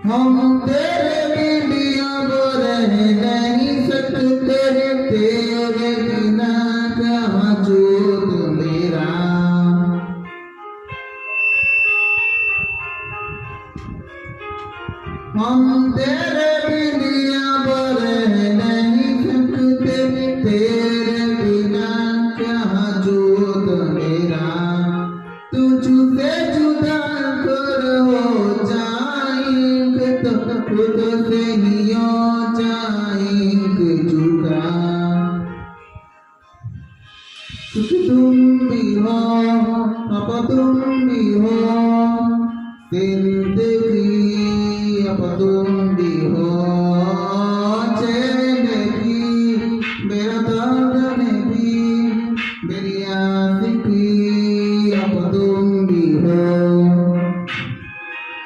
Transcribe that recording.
हम तेरे बिना वो रह नहीं सकते, तेरे बिना कहाँ जोत मेरा। हम तेरे बिना वो रह नहीं सकते, तेरे बिना कहाँ जोत मेरा। तुझसे जुदा कर हो जाएंगे तो खुद से ही हो जाएंगे जुदा। सुख तुम भी हो अब तुम भी हो, जिंदगी अब तुम